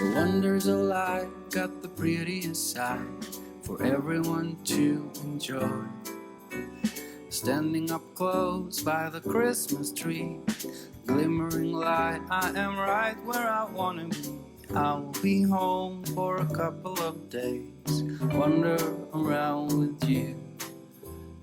The wonders of life got the prettiest side for everyone to enjoy. Standing up close by the Christmas tree, glimmering light, I am right where I wanna be. I will be home for a couple of days, wander around with you.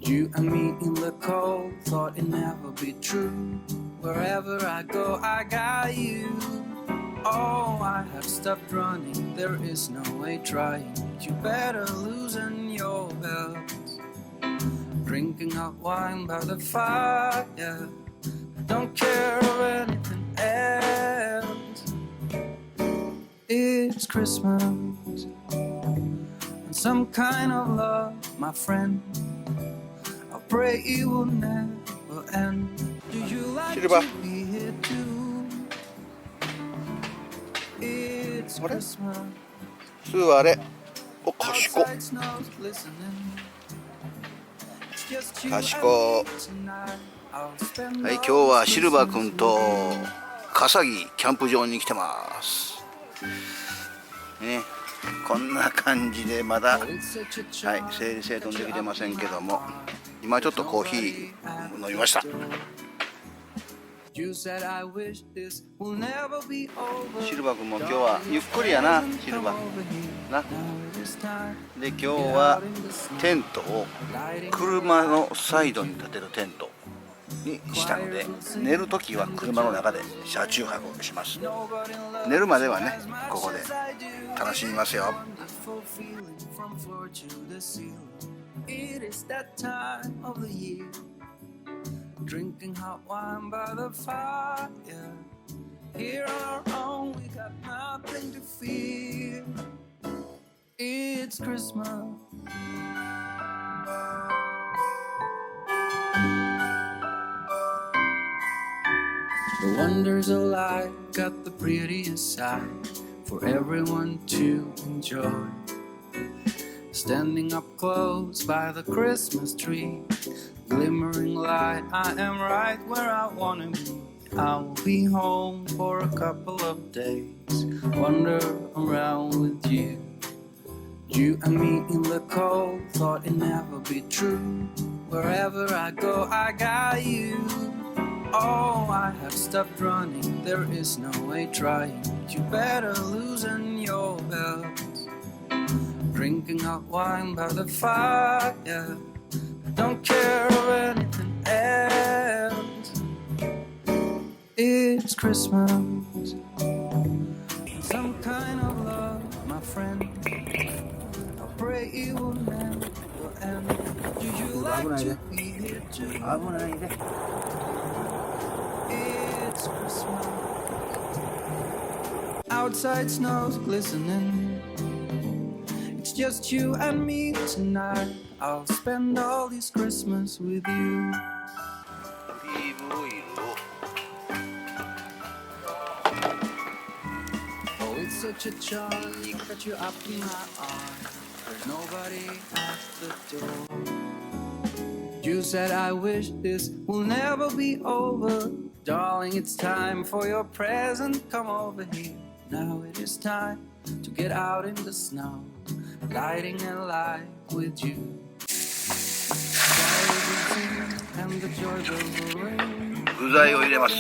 You and me in the cold, thought it'd never be true. Wherever I go, I got you. Oh, I have stopped running, there is no way trying. You better loosen your belts. Drinking hot wine by the fire, don't care of anything else. It's Christmas and some kind of love, my friend. I pray it will never end. Do you like to be here too? It's Christmas. 座れ。お、賢っ。賢。はい、今日はシルバー君と笠木キャンプ場に来てます。ね、こんな感じでまだ、はい、整理整頓できてませんけども、今ちょっとコーヒー飲みました。シルバー君も今日はゆっくりやな、シルバーな。で、今日はテントを車のサイドに立てるテントにしたので、寝るときは車の中で車中泊します。寝るまではね、ここで楽しみますよ。Drinking hot wine by the fire. Here on our own, we got nothing to fear. It's Christmas. The wonders of life got the prettiest side for everyone to enjoy. Standing up close by the Christmas tree, glimmering light, I am right where I wanna be. I will be home for a couple of days, wander around with you. You and me in the cold, thought it'd never be true. Wherever I go, I got you. Oh, I have stopped running, there is no way trying. You better loosen your belts. Drinking hot wine by the fire, don't care of anything else. It's Christmas, some kind of love, my friend. I pray it will never end. Do you like to be here too? It's Christmas. Outside snow's glistening. It's just you and me tonight. I'll spend all this Christmas with you. Oh, it's such a joy that you're up in my arms. There's nobody at the door. You said I wish this will never be over. Darling, it's time for your present. Come over here. Now it is time to get out in the snow, lighting a light with you. And the joy will ring. 具材を入れます。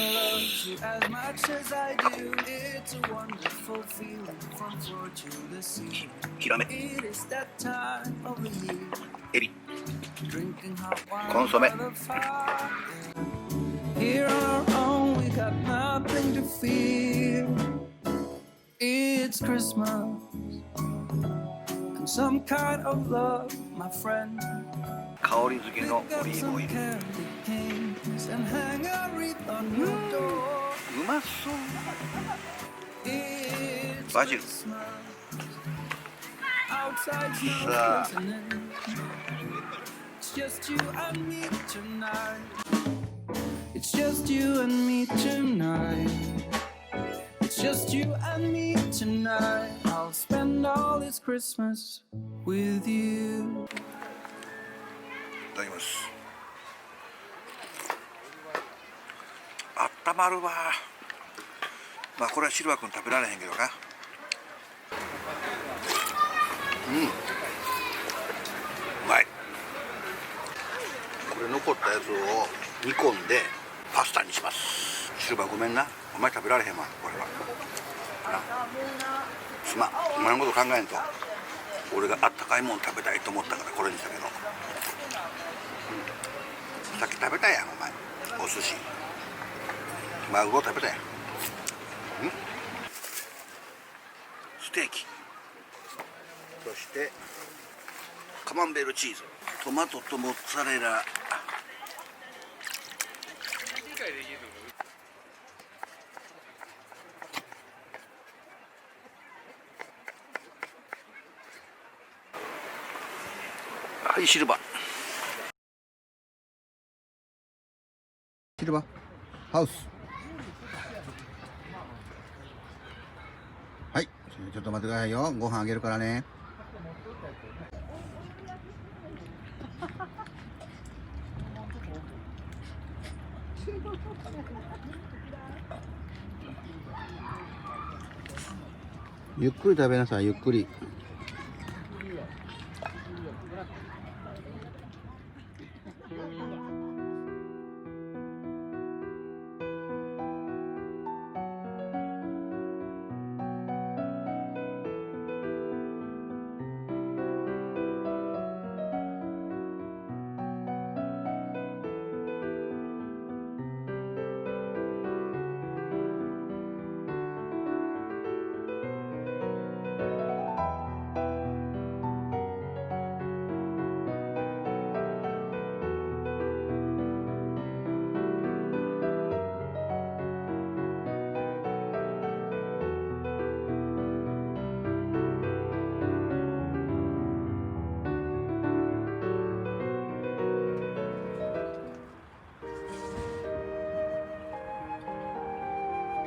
ヒラメ、エビ、コンソメ。Here on our own, we got nothing to fear. It's Christmas and some kind of love, my friend. 香り付けのオリーブオイル。うまそう。バジル。さあ。It's just you and me tonight. It's just you and me tonight. I'll spend all this Christmas with you. いただきます。あったまるわ。まあこれはシルバー君食べられへんけどな。まい。これ残ったやつを煮込んでパスタにします。シルバーごめんな、お前食べられへんわこれは。すまん、お前のこと考えんと。俺があったかいもん食べたいと思ったからこれにしたけど、さっき食べたやんお前、お寿司マグロ食べたやん。ステーキ、そしてカマンベールチーズ、トマトとモッツァレラ、はい、シルバーハウス。はい、ちょっと待ってくださいよ、ご飯あげるからね。ゆっくり食べなさい、ゆっくり。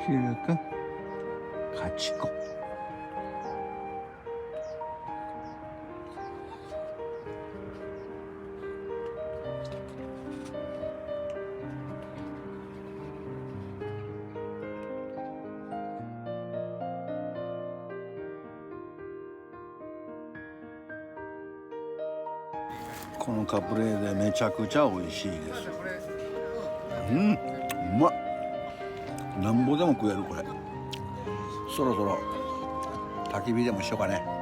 シル君、カチコ。このカプレーゼめちゃくちゃ美味しいです。うまっ。なんぼでも食えるこれ。そろそろ焚き火でもしようかね。